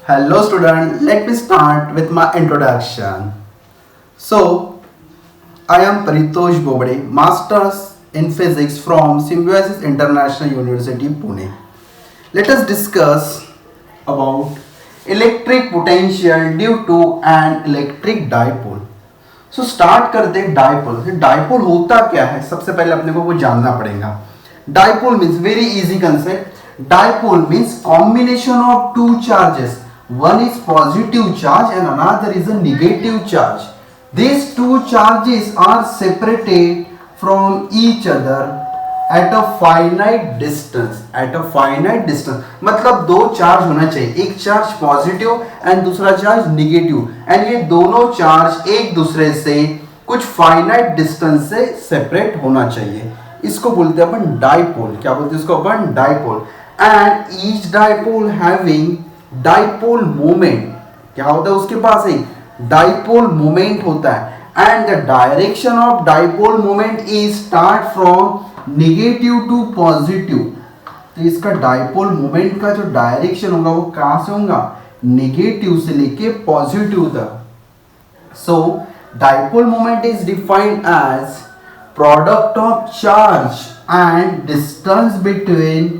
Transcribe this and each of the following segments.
Hello student, let me start with my introduction. So, I am Paritosh Bobade, Masters in Physics from Symbiosis International University, Pune. Let us discuss about electric potential due to an electric dipole. So start करते हैं dipole. Dipole होता क्या है, सबसे पहले अपने को वो जानना पड़ेगा. Dipole means very easy concept. Dipole means combination of two charges. One is positive charge and another is a negative charge. These two charges are separated from each other at a finite distance. At a finite distance मतलब दो charge होना चाहिए, एक charge positive and दूसरा charge negative, and ये दोनों charge एक दूसरे से कुछ फाइनाइट डिस्टेंस से सेपरेट होना चाहिए. इसको बोलते हैं अपन डाइपोल. क्या बोलते हैं इसको अपन? Dipole. And each dipole having dipole moment. क्या होता है उसके पास? एक डाइपोल मोमेंट होता है. And the direction of dipole moment is start from negative to positive. तो इसका डाइपोल मोमेंट का जो डायरेक्शन होगा वो कहां से होगा? नेगेटिव से लेके पॉजिटिव तक. So dipole moment is defined as product of charge and distance between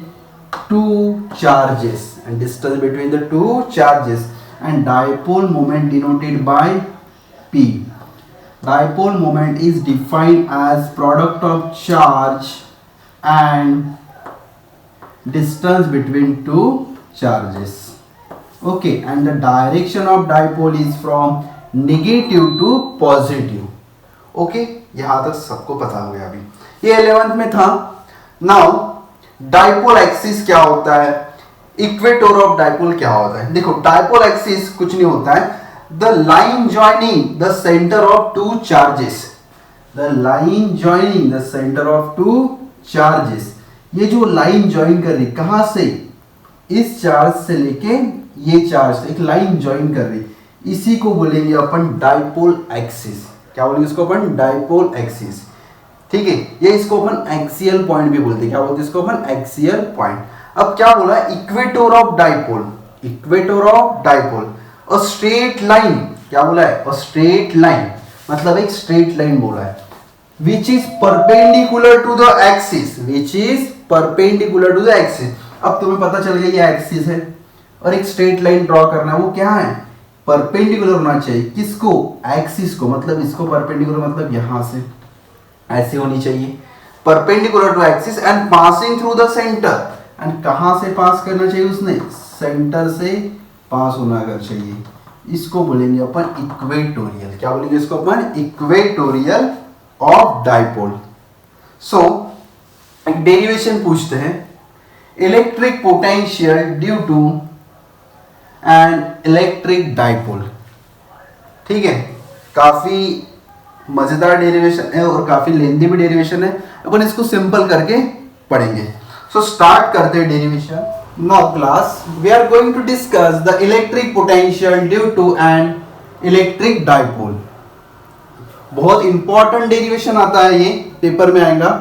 two charges, and distance between the two charges, and dipole moment denoted by P. Dipole moment is defined as product of charge and distance between two charges. Okay, and the direction of dipole is from negative to positive. Okay, यहाँ तक सबको पता हो गया. अभी ये 11th में था. Now डाइपोल एक्सिस क्या होता है, इक्वेटर ऑफ डाइपोल क्या होता है? देखो, डाइपोल एक्सिस कुछ नहीं होता है. The line joining the centre of two charges. The line joining the centre of two charges. ये जो लाइन जॉइन कर रही, कहां से? इस चार्ज से लेके ये चार्ज, एक लाइन जॉइन कर रही, इसी को बोलेंगे अपन डाइपोल एक्सिस. क्या बोलेंगे इसको अपन? Dipole axis. ठीक है, ये इसको अपन एक्सियल पॉइंट भी बोलते हैं. क्या बोलते हैं इसको अपन? Axial point. अब क्या बोला? Equator of dipole. Equator of dipole a straight line. क्या बोला है? अ स्ट्रेट लाइन मतलब एक स्ट्रेट लाइन बोला है. Which is perpendicular to the axis. Which is perpendicular to the axis. अब तुम्हें पता चल गया ये एक्सिस है और एक स्ट्रेट लाइन ड्रॉ करना है. वो क्या है? परपेंडिकुलर होना चाहिए. किसको? एक्सिस को. मतलब इसको परपेंडिकुलर मतलब यहां से ऐसे होनी चाहिए, perpendicular to axis and passing through the centre. एंड कहां से पास करना चाहिए उसने? सेंटर से पास होना अगर चाहिए. इसको बोलेंगे अपन इक्वेटोरियल. क्या बोलेंगे इसको अपन? Equatorial of dipole. सो एक डेरिवेशन पूछते हैं. Electric potential due to an electric dipole. ठीक है, काफी मजेदार डेरिवेशन है और काफी लेंथी भी डेरिवेशन है. अपन इसको सिंपल करके पढ़ेंगे. सो स्टार्ट करते हैं derivation. Now class we are going to discuss the electric potential due to an electric dipole. बहुत इंपॉर्टेंट डेरिवेशन आता है, ये पेपर में आएगा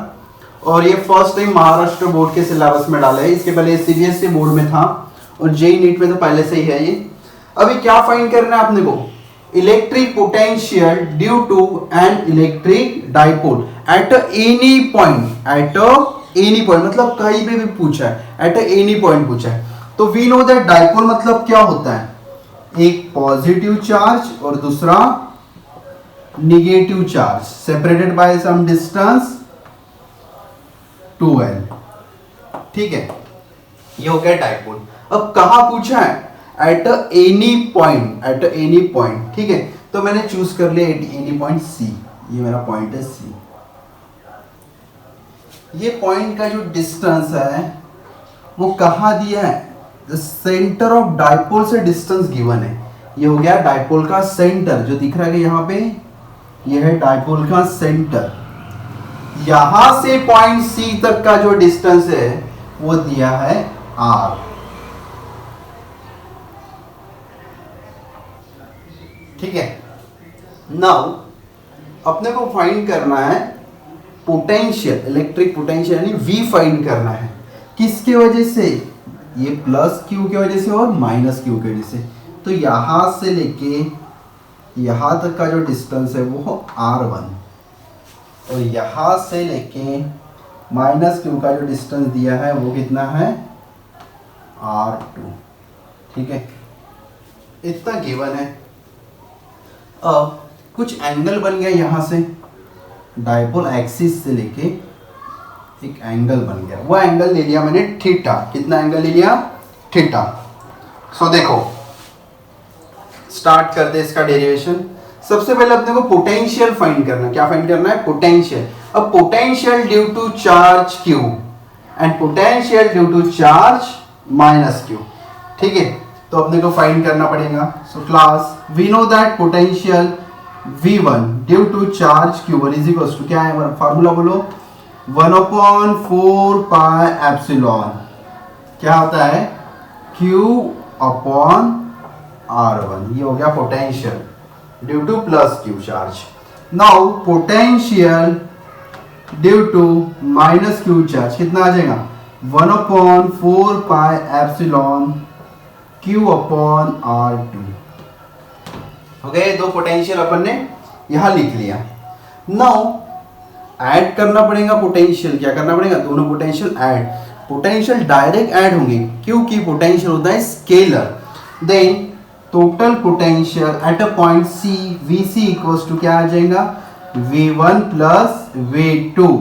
और ये फर्स्ट टाइम महाराष्ट्र बोर्ड के सिलेबस में डाला है. इसके पहले सीबीएसई बोर्ड में था और जेईई नीट में तो पहले से ही है ये. अभी क्या फाइंड करना है आपने को? Electric potential due to an electric dipole at any point. At any point मतलब कहीं पे भी पूछा है, एट एनी पॉइंट पूछा है. तो वी नो दैट डाइपोल मतलब क्या होता है? एक पॉजिटिव चार्ज और दूसरा negative charge separated by some distance 2l. ठीक है, ये हो गया डाइपोल. अब कहां पूछा है? Eight any point. At any point. ठीक है, तो मैंने चूज कर लिया एट एनी पॉइंट सी. ये मेरा पॉइंट है सी. ये पॉइंट का जो डिस्टेंस है वो कहां दिया है? द सेंटर ऑफ डाइपोल से डिस्टेंस गिवन है. ये हो गया डाइपोल का सेंटर जो दिख रहा है यहाँ पे. ये है डाइपोल का सेंटर. यहां से पॉइंट सी तक का जो डिस्टेंस है वो दिया है आर. ठीक है, नाउ अपने को फाइंड करना है पोटेंशियल, इलेक्ट्रिक पोटेंशियल यानी V फाइंड करना है. किसकी वजह से? ये प्लस क्यू की वजह से और माइनस क्यू की वजह से। तो यहाँ से लेके यहाँ तक का जो डिस्टेंस है वो r1 और यहाँ से लेके माइनस क्यू का जो डिस्टेंस दिया है वो कितना है r2। ठीक है, इतना गिवन है। अब कुछ एंगल बन गया यहाँ से, डायपोल एक्सिस से लेके एक एंगल बन गया, वो एंगल ले लिया मैंने थीटा। कितना एंगल ले लिया? थीटा। सो देखो स्टार्ट कर दे इसका डेरिवेशन। सबसे पहले अपने को पोटेंशियल फाइंड करना है। क्या फाइंड करना है? पोटेंशियल। अब potential due to charge q and potential due to charge minus q। ठीक है, तो अपने को फाइंड करना पड़ेगा। So class we know that potential v1 due to charge q1 is equal to, क्या है फार्मूला बोलो, 1/4 पाई एप्सिलॉन, क्या होता है q अपॉन r1। ये हो गया potential due to plus q charge. Now potential due to minus q charge कितना आ जाएगा? 1/4 pi epsilon q upon r2। हो गए दो पोटेंशियल अपन ने यहां लिख लिया। नाउ ऐड करना पड़ेगा पोटेंशियल। क्या करना पड़ेगा? दोनों potential add. Potential direct add होंगे क्योंकि पोटेंशियल होता है scalar. Then total potential at a point C VC equals to क्या आ जाएगा? V1 plus V2।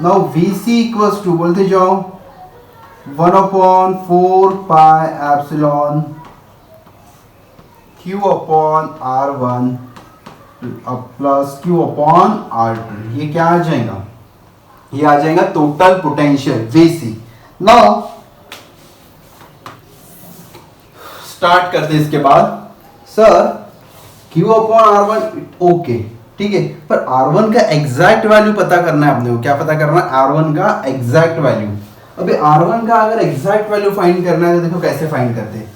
Now VC equals to बोलते जाओ 1/4 pi epsilon Q upon R1 plus Q upon R2। ये क्या आ जाएगा? ये आ जाएगा total potential VC। Now start करते इसके बाद। Sir Q upon R1 okay, ठीक है, पर R1 का एग्जैक्ट वैल्यू पता करना है अपने को। क्या पता करना है? R1 का एग्जैक्ट वैल्यू। अभी R1 का अगर एग्जैक्ट वैल्यू फाइंड करना है तो देखो कैसे फाइंड करते हैं।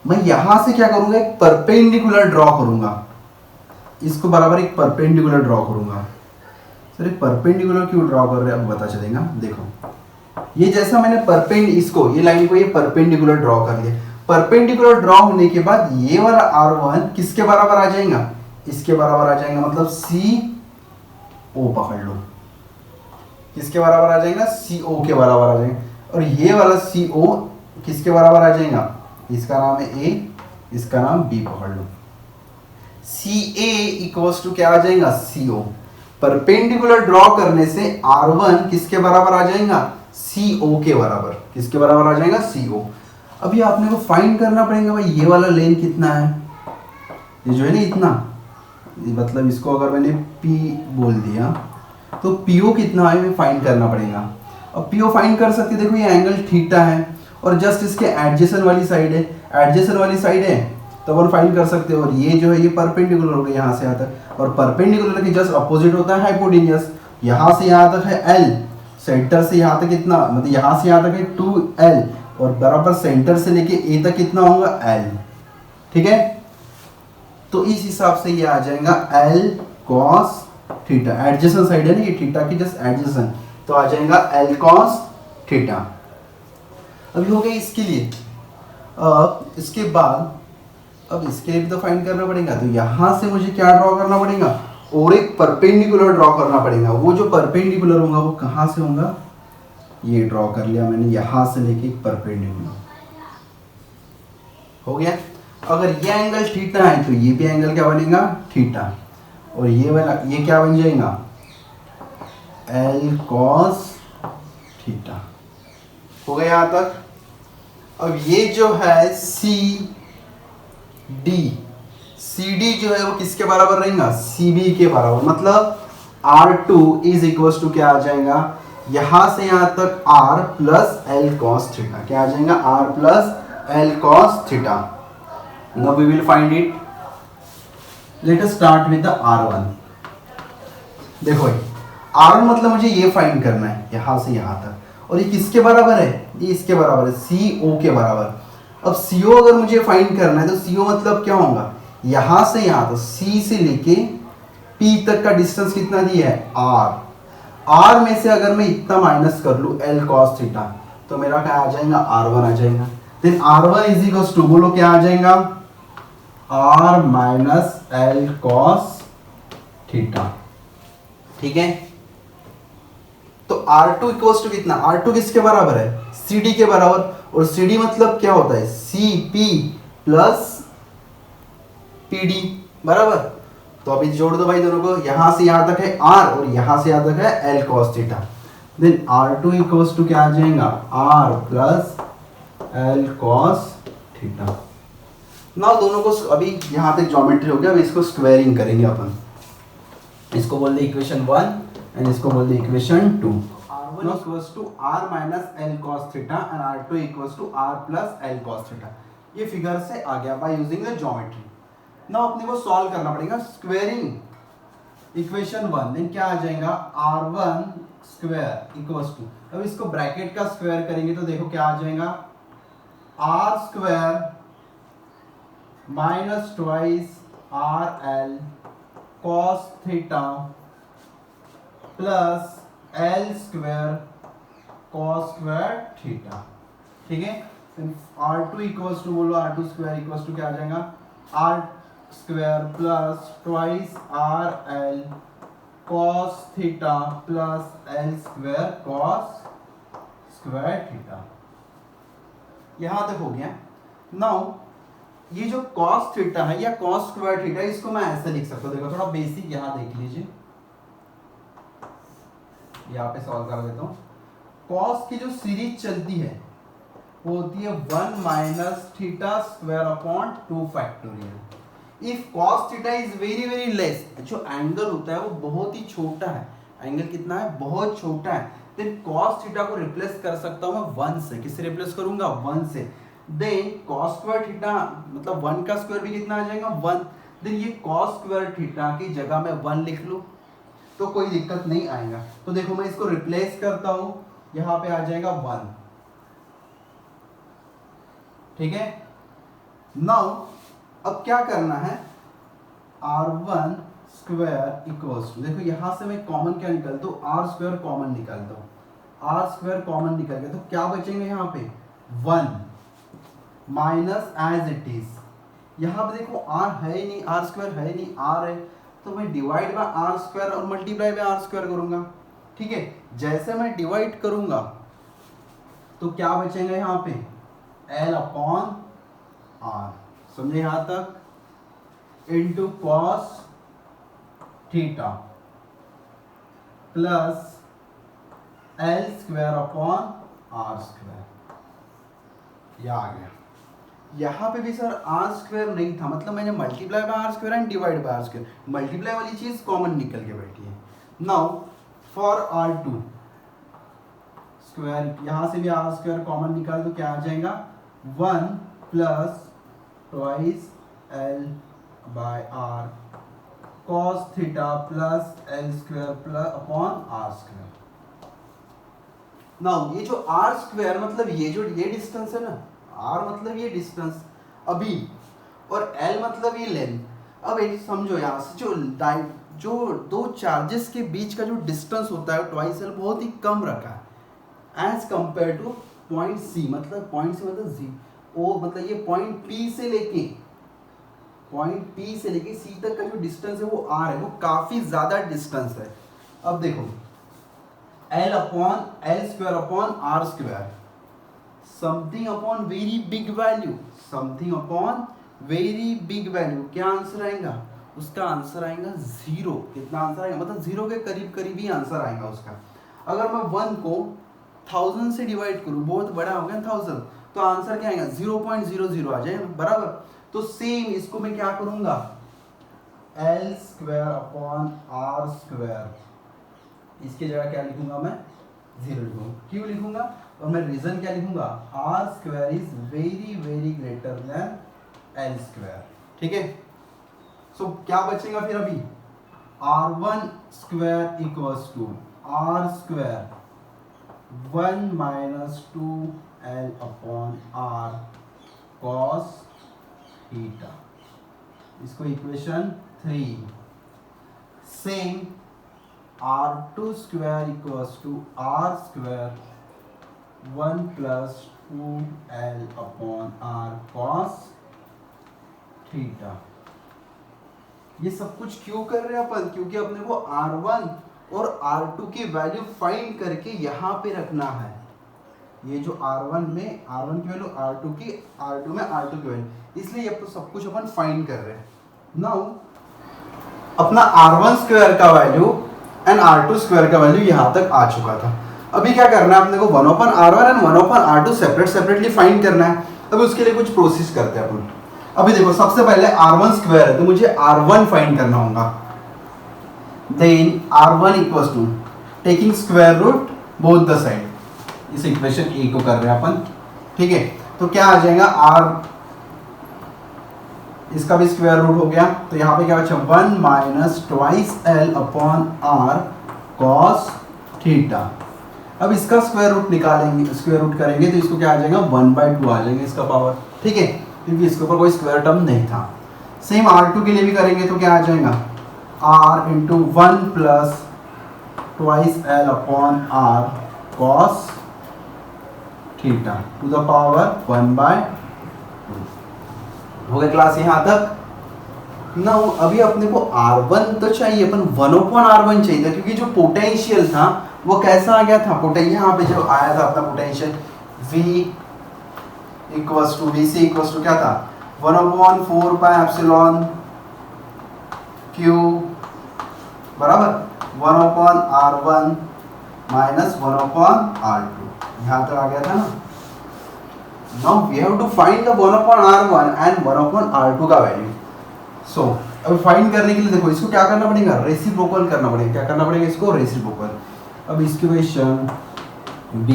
मैं यहां से क्या करूंगा? एक परपेंडिकुलर ड्रॉ करूंगा, इसको बराबर एक परपेंडिकुलर ड्रॉ करूंगा। सर एक परपेंडिकुलर क्यों ड्रॉ कर रहे हैं अब पता चलेगा। देखो ये जैसा मैंने इसको ये लाइन को ये परपेंडिकुलर ड्रॉ कर लिया। परपेंडिकुलर ड्रॉ होने के बाद ये वाला R1 किसके बराबर आ जाएगा? इसके बराबर आ जाएगा, मतलब CO पकड़ लो, किसके बराबर आ जाएगा? CO के बराबर आ जाएगा। और ये वाला CO किसके बराबर आ जाएगा? इसका नाम है A, इसका नाम B पकड़ लो। CA इक्वल्स टू क्या आ जाएगा? CO। परपेंडिकुलर ड्रॉ करने से R1 किसके बराबर आ जाएगा? CO के बराबर। किसके बराबर आ जाएगा? CO। अभी आपने को फाइंड करना पड़ेगा भाई ये वाला लेंथ कितना है, ये जो है ना इतना, मतलब इसको अगर मैंने P बोल दिया तो PO कितना है हमें फाइंड करना पड़ेगा। अब PO फाइंड कर सकते, देखो ये एंगल थीटा है और जस्ट इसके एडजेसेंट वाली साइड है, एडजेसेंट वाली साइड है तो अपन फाइंड कर सकते हैं। और ये जो है ये परपेंडिकुलर हो गया यहाँ से यहाँ तक, और परपेंडिकुलर के जस्ट अपोजिट होता है हाइपोटेन्यूस। यहाँ से यहाँ तक है L, सेंटर से यहाँ तक कितना, मतलब यहाँ से यहाँ तक है 2L और बराबर सेंटर से लेके A तक कितना होगा? L। ठीक है, तो इस हिसाब से ये आ जाएगा L cos theta. Adjacent side है ना ये थीटा की जस्ट एडजेसेंट, तो आ जाएगा L cos थीटा। अभी हो गया इसके लिए। इसके बाद अब इसके लिए भी तो फाइंड करना पड़ेगा, तो यहां से मुझे क्या ड्रॉ करना पड़ेगा? और एक परपेंडिकुलर ड्रॉ करना पड़ेगा। वो जो परपेंडिकुलर होगा वो कहां से होगा? ये ड्रॉ कर लिया मैंने, यहां से लेके एक परपेंडिकुलर हो गया। अगर ये एंगल थीटा है तो ये भी एंगल क्या बनेगा? थीटा। और ये वाला ये क्या बन जाएगा? L cos theta. हो गया यहां तक। अब ये जो है CD जो है वो किसके बराबर रहेगा? CB के बराबर। मतलब R2 इज इक्वल टू क्या आ जाएगा? यहां से यहां तक R plus L cos theta. क्या आ जाएगा? R plus L cos theta. Now we will find it. Let us start with the R1. देखो R1 मतलब मुझे ये फाइंड करना है यहां से यहां तक, और ये किसके बराबर है? ये इसके बराबर है, CO के बराबर। अब CO अगर मुझे फाइंड करना है तो CO मतलब क्या होगा? यहां से यहां तक C से लेके P तक का डिस्टेंस कितना दिया है? R। R में से अगर मैं इतना माइनस कर लूं L cos थीटा तो मेरा क्या आ जाएगा, R1 आ जाएगा। Then R1 is equals to, बोलो क्या आ जाएगा, R minus L cos theta. ठीक है, तो R2 इक्वल्स टू कितना, R2 किसके बराबर है, CD के बराबर, और CD मतलब क्या होता है, CP प्लस PD बराबर। तो अभी जोड़ दो भाई दोनों को, यहां से यहां तक है R और यहां से यहां तक है L cos theta. Then R2 equals to क्या आ जाएगा, R plus L cos theta. ना दोनों को अभी यहां तक ज्योमेट्री हो गया, अभी इसको स्क्वायरिंग करेंगे अपन। इसको बोल दे इक्वेशन 1 एंड इसको बोल दे equation 2। R1 equals to R minus L cos theta and R2 equals to R plus L cos theta. ये फिगर से आ गया बाय यूजिंग द ज्योमेट्री। ना अपने को सॉल्व करना पड़ेगा, स्क्वायरिंग इक्वेशन 1, देन क्या आ जाएगा, R1 स्क्वायर इक्वल्स टू, अब इसको ब्रैकेट का स्क्वायर करेंगे तो देखो क्या आ जाएगा, R square minus twice RL cos theta plus L square cos square theta. ठीक है, R2 इक्वल्स टू, बोलो R2 स्क्वायर इक्वल्स टू क्या आ जाएगा, R square plus twice RL cos theta plus L square cos square theta. यहां तक हो गया। नाउ ये जो cos थीटा है या cos स्क्वायर थीटा, इसको मैं ऐसे लिख सकता हूं, देखो थोड़ा बेसिक यहां देख लीजिए, यहां पे सॉल्व कर देता हूं। cos की जो सीरीज चलती है वो होती है 1 minus theta square upon 2 factorial. If cos theta is very very less, जो एंगल होता है वो बहुत ही छोटा है, एंगल कितना है, बहुत छोटा है, देन cos थीटा को रिप्लेस कर सकता हूं मैं 1 से। किससे रिप्लेस करूंगा, 1 से। देन cos स्क्वायर थीटा मतलब 1 का स्क्वायर भी कितना आ जाएगा, 1। देन ये cos स्क्वायर थीटा की जगह मैं 1 लिख लूं तो कोई दिक्कत नहीं आएगा। तो देखो मैं इसको रिप्लेस करता हूं, यहां पे आ जाएगा 1। ठीक है, नाउ अब क्या करना है, R1 स्क्वायर इक्वल्स टू, देखो यहां से मैं कॉमन क्या निकालता हूं, R स्क्वायर कॉमन निकालता हूं, R स्क्वायर कॉमन निकल गया तो क्या बचेंगे यहां पे, 1 माइनस एज इट इज, यहां पे देखो R है ही नहीं, R स्क्वायर है ही नहीं, R है तो मैं डिवाइड बाय R स्क्वायर और मल्टीप्लाई बाय R स्क्वायर करूंगा। ठीक है, जैसे मैं डिवाइड करूंगा तो क्या बचेगा यहां पे, L अपॉन R, समझे यहां तक, into cos theta plus L square upon R square, यह आ गया। यहां पे भी सर R स्क्वायर नहीं था, मतलब मैंने multiply by R square and divide by R square, multiply वाली चीज कॉमन निकल के बैठी है। नाउ फॉर R2 स्क्वायर, यहां से भी R स्क्वायर कॉमन निकाल तो क्या आ जाएगा, 1 plus twice L by R cos theta plus L square plus upon R square. Now ये जो R स्क्वायर मतलब ये डिस्टेंस है ना, R मतलब ये डिस्टेंस अभी, और L मतलब ये लेंथ। अब एक समझो यहां से जो दो चार्जेस के बीच का जो डिस्टेंस होता है ट्वाइस L बहुत ही कम रखा है as compare to point C, मतलब पॉइंट C मतलब Z, ओ मतलब ये पॉइंट P से लेके C तक का जो डिस्टेंस है वो R है, वो काफी ज्यादा डिस्टेंस है। अब देखो L upon L square upon R square, something upon very big value, something upon very big value, क्या आंसर आएगा उसका, आंसर आएगा 0। कितना आंसर आएगा, मतलब 0 के करीब करीब ही आंसर आएगा उसका। अगर मैं 1 को 1000 से डिवाइड करूं, बहुत बड़ा हो गया 1000, तो आंसर क्या आएगा 0.00 आ जाएगा बराबर। तो सेम इसको मैं क्या करूंगा, L square upon R square, इसकी जगह क्या लिखूंगा मैं, 0 लिखूंगा। क्यों लिखूंगा, और मैं रीजन क्या लिखूंगा, R square is very very greater than L square. ठीक है, सो क्या बचेगा फिर अभी, R1 square equals to R square 1 minus 2L upon R cos theta, इसको equation 3। Same R2 square equals to R square 1 plus 2l upon R cos theta. ये सब कुछ क्यों कर रहे हैं अपन? क्योंकि अपने को R1 और R2 की वैल्यू फाइंड करके यहाँ पे रखना है। ये जो R1 की वैल्यू R2 की, R2 में R2 की वैल्यू, इसलिए ये सब कुछ अपन फाइंड कर रहे हैं। नाउ अपना R1 स्क्वायर का वैल्यू एंड R2 स्क्वायर का वैल्यू यहाँ तक आ चुका था। अभी क्या करना है अपने को 1/R1 and 1/R2 separately find करना है। अभी उसके लिए कुछ प्रोसेस करते हैं अपन। अभी देखो सबसे पहले R1 स्क्वायर है तो मुझे R1 फाइंड करना होगा। Then R1 equals to taking square root both the side, इस इक्वेशन ए को कर रहे हैं अपन, ठीक है। तो क्या आ जाएगा, R इसका भी स्क्वायर रूट हो गया, तो यहाँ पे क्या बचा 1 minus twice L upon R cos theta. अब इसका स्क्वायर रूट निकालेंगे, स्क्वायर रूट करेंगे तो इसको क्या आ जाएगा 1/2 आ जाएगा इसका पावर, ठीक है, क्योंकि इसके ऊपर कोई स्क्वायर टर्म नहीं था। सेम R2 के लिए भी करेंगे तो क्या आ जाएगा R into 1 plus twice L upon R cos theta to the power 1/2। हो गया क्लास यहाँ तक ना। अभी अपने को R1 तो चाहिए, अपन 1/R1 चाहिए था, क्योंकि जो पोटेंशियल था वो कैसा आ गया था, यहाँ पे जो आया था अपना potential V equals to VC equals to क्या था 1/4 पाई एप्सिलॉन Q बराबर 1/R1 माइनस 1/R2, यहाँ तक आ गया था ना। Now we have to find the 1/R1 and 1/R2 का वैल्यू। सो अब फाइंड करने के लिए देखो इसको क्या करना पड़ेगा, रेसिप्रोकल करना पड़ेगा। क्या करना पड़ेगा इसको, रेसिप्रोकल। अब इक्वेशन B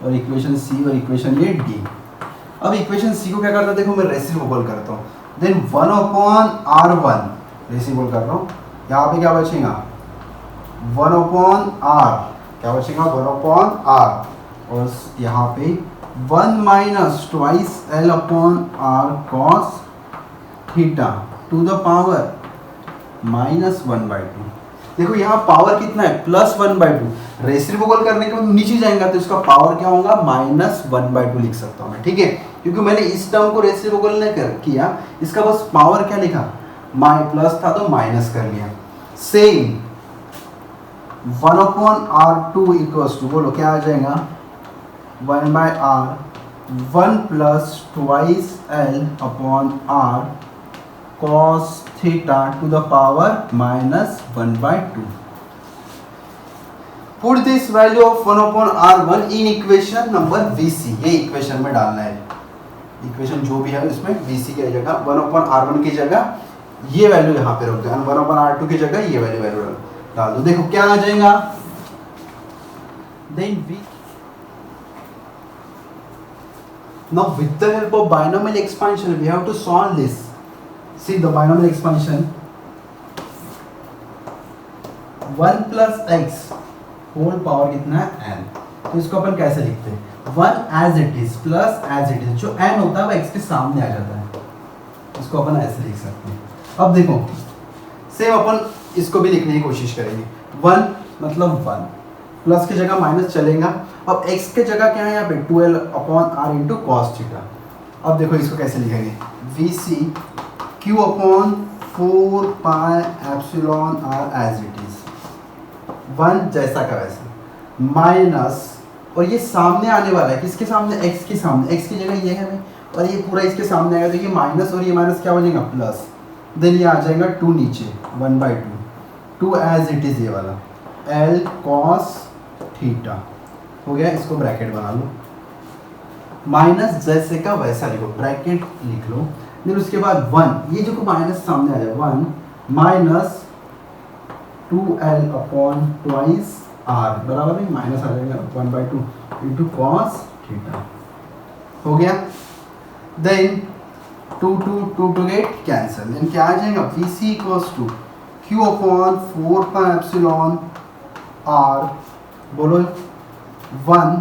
और इक्वेशन C और इक्वेशन ये D। अब इक्वेशन C को क्या करता है, देखो मैं रेसिप्रोकल करता हूँ। देन 1/R1 रेसिप्रोकल कर रहा हूँ, यहाँ पे क्या बचेगा 1/R, क्या बचेगा 1/R, और यहाँ पे 1 minus twice L upon R cos theta to the power -1/2। देखो यहाँ पावर कितना है +1/2, रेसिप्रोकल करने के बाद नीचे जाएगा तो इसका पावर क्या होगा -1/2 लिख सकता हूँ मैं, ठीक है, क्योंकि मैंने इस टर्म को रेसिप्रोकल नहीं किया, इसका बस पावर क्या लिखा, प्लस था तो माइनस कर लिया। सेम 1/R2 इक्वल्स टू, बोलो क्या आ जाएगा 1/R 1 plus twice L upon R cos theta to the power -1/2। Put this value of 1/R1 in equation number VC, ये इक्वेशन में डालना है। इक्वेशन जो भी है उसमें VC की जगह 1/R1 की जगह ये वैल्यू यहाँ पे रख दो, 1/R2 की जगह ये वैल्यू डाल दो। देखो क्या आ जाएगा, then V now with the help of binomial expansion we have to solve this. See the binomial expansion, 1 plus x whole power कितना है n, तो इसको अपन कैसे लिखते हैं 1 as it is plus as it is, जो n होता है वो x के सामने आ जाता है, इसको अपन ऐसे लिख सकते हैं। अब देखो सेम अपन इसको भी लिखने की कोशिश करेंगे, 1 मतलब 1 प्लस की जगह माइनस चलेगा। अब x के जगह क्या है यहाँ पे 12 upon r into cos theta. अब देखो इसको कैसे लिखेंगे VC Q upon 4 pi epsilon r as it is, 1 जैसा का वैसा माइनस, और ये सामने आने वाला है किसके सामने, x के सामने, x की जगह ये है और ये पूरा इसके सामने आएगा तो ये माइनस और ये माइनस क्या हो जाएगा प्लस, देन ये आ जाएगा 2 नीचे 1/2, 2 एज इट इज ये वाला L cos थीटा हो गया। इसको ब्रैकेट बना लो, माइनस जैसे का वैसा लिखो, ब्रैकेट लिख लो। फिर उसके बाद 1, ये जो माइनस सामने आ जाए 1 minus 2l upon twice r बराबर है माइनस आ जाएगा 1/2 इंटू कॉस थीटा हो गया। देन 2 गेट कैंसिल, देन क्या आ जाएगा VC equals to Q upon 4 pi epsilon r, बोलो 1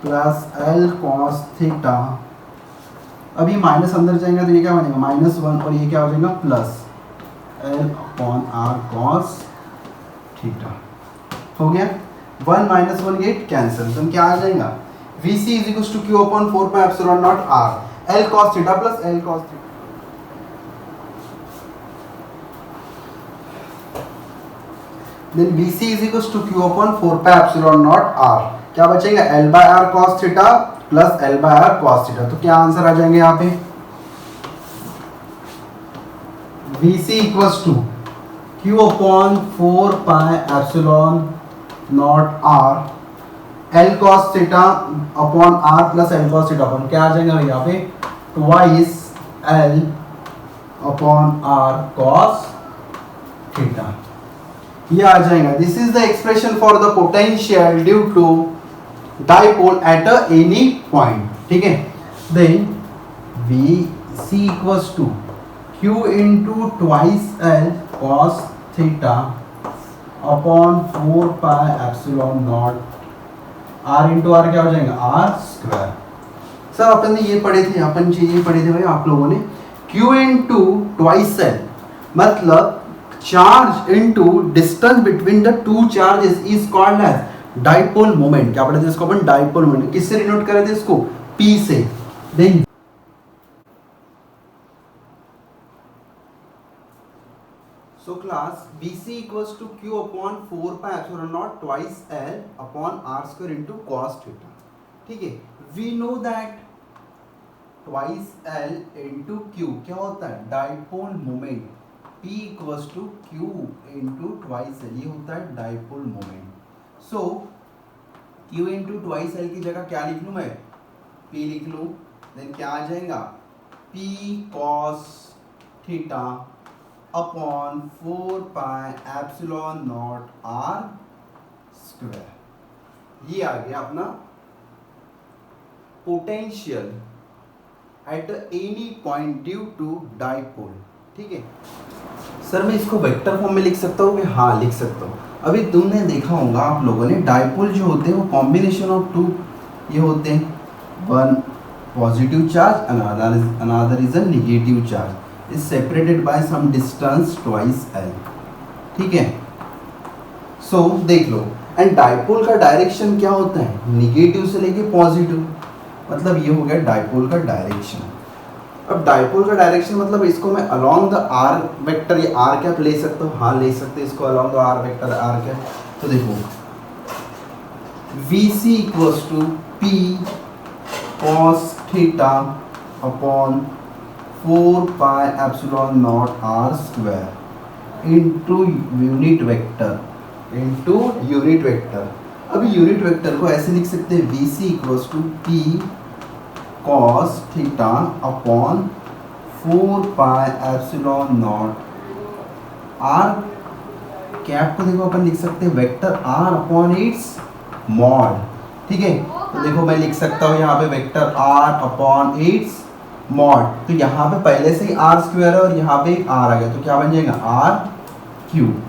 प्लस L cos थीटा। अब ये माइनस अंदर जाएगा तो ये क्या बनेगा -1 और ये क्या हो जाएगा plus L upon r cos theta हो गया। 1 - 1 गेट कैंसिल, तो क्या आ जाएगा VC is equals to Q upon 4 pi epsilon naught R. L cos theta plus L cos theta. Then VC is equals to Q upon 4 pi epsilon naught R. क्या बचेगा? L by R cos theta plus L by R cos theta. तो क्या answer आ जाएंगे यहाँ पे? VC equals to Q upon 4 pi epsilon naught R L cos theta upon R plus L cos theta upon क्या आ जाएगा यहाँ पे? Twice L upon R cos theta. ये आ जाएगा. This is the expression for the potential due to dipole at any point. ठीक है. Then VC equals to Q into twice L cos theta upon 4 pi epsilon naught R into R क्या हो जाएगा? R square. Sir अपन ने ये पढ़े थे, अपन चीजें पढ़े थे भाई आप लोगों ने. Q into twice L मतलब charge into distance between the two charges is called as dipole moment. क्या पढ़े थे इसको अपन? dipole moment. किससे डिनोट करे थे इसको? P से. Then so class BC equals to Q upon 4 pi epsilon naught twice L upon R square into cos theta. ठीक है. We know that twice L into Q क्या होता है? dipole moment. P equals to Q into twice L ये होता है dipole moment. So Q into twice L की जगह क्या लिख लूँ मैं? P लिख लूँ. Then क्या आ जाएगा? P cos theta upon 4 pi epsilon naught R square. ये आ गया अपना potential at any point due to dipole. ठीक है सर, मैं इसको वेक्टर फॉर्म में लिख सकता हूँ कि? हाँ लिख सकता हूँ. अभी तुमने देखा होगा आप लोगों ने डाइपोल जो होते हैं वो कॉम्बिनेशन ऑफ टू ये होते हैं. One positive charge, another is a negative charge is separated by some distance twice L. ठीक है. So देख लो. एंड डाइपोल का डायरेक्शन क्या होता है? निगेटिव से लेके पॉजिटिव. मतलब ये हो गया डाइपोल का डायरेक्शन. अब डाइपोल का डायरेक्शन मतलब इसको मैं अलोंग द आर वेक्टर या आर कैप ले सकता हूँ. हाँ ले सकते हैं इसको along the R vector R cap. तो देखो VC equals to P cos theta upon 4 pi epsilon naught R square into unit vector. अभी यूनिट वेक्टर को ऐसे लिख सकते हैं VC equals to P cos theta upon 4 pi epsilon naught R cap को देखो अपन लिख सकते हैं vector R upon its mod. ठीक है. तो देखो मैं लिख सकता हूँ यहाँ पे vector R upon its mod. तो यहाँ पे पहले से ही आर स्क्वायर है और यहाँ पे आर आ गया तो क्या बन जाएगा? R cube.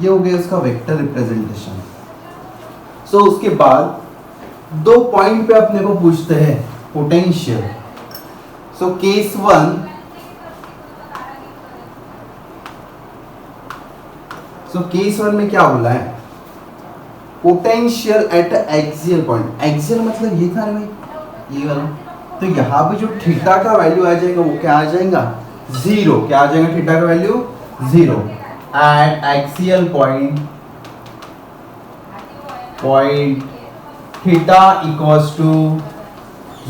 ये हो गया इसका वेक्टर रिप्रेजेंटेशन. सो उसके बाद दो पॉइंट पे अपने को पूछते हैं पोटेंशियल. सो केस वन में क्या बोला है? Potential at axial point. Axial मतलब ये था भाई, ये वाला. तो यहाँ पे जो थीटा का वैल्यू आ जाएगा वो क्या आ जाएगा? 0. क्या आ जाएगा? थीटा का value 0 at axial point theta equals to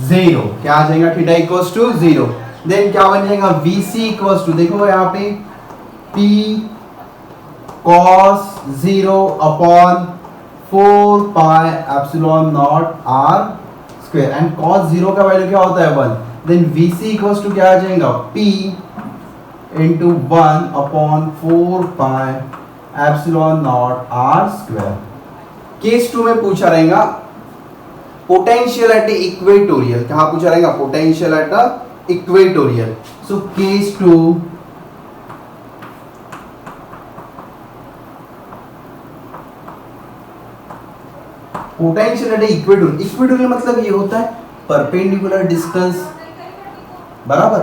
0. क्या आ जाएगा? Theta equals to 0. देन क्या बन जाएगा? VC इक्वल्स टू देखो यहाँ पे P cos 0 upon 4 pi epsilon naught R square and cos 0 का वैल्यू क्या होता है? 1. देन VC इक्वल्स टू क्या आ जाएगा? P into 1 upon 4 pi epsilon naught R square. Case 2 में पूछा रहेगा पोटेंशियल एट इक्वेटोरियल. कहाँ पूछा रहेगा? Potential at equatorial. So case 2 potential at equatorial. Equatorial मतलब ये होता है परपेंडिकुलर डिस्टेंस बराबर.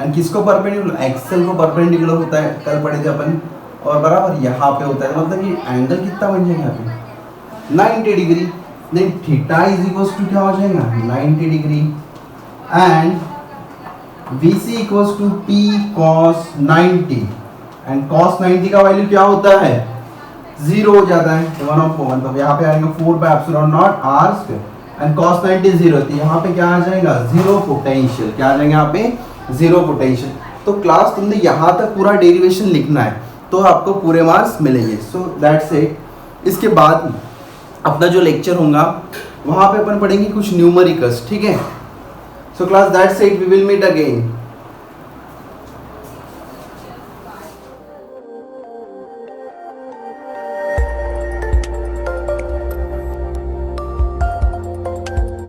एंड किसको परपेंडिकुलर? एक्सल को परपेंडिकुलर होता है, कल पढ़े थे अपन. और बराबर यहाँ पे होता है मतलब ये एंगल कितना बन जाएगा यहाँ पे? 90 degree. Then theta is equals to क्या हो जाएगा 90 degree and VC equals to P cos 90 and cos 90 का वैल्यू क्या होता है 0 हो जाता है 1/4 तो यहाँ पे आएगा 4/ε0 r स्क्वायर एंड cos 90 0 तो यहाँ पे क्या आ जाएगा जीरो पोटेंशियल क्या आ जाएगा यहाँ पे जीरो पोटेंशियल। तो क्लास तुमने यहाँ तक पूरा डेरिवेशन लिखना है तो आपको पूरे मार्क्स मिलेंगे। So that's it. इसके बाद अपना जो लेक्चर होगा वहाँ पे अपन पढ़ेंगे कुछ न्यूमेरिकल्स, ठीक है। So class that's it, we will meet again.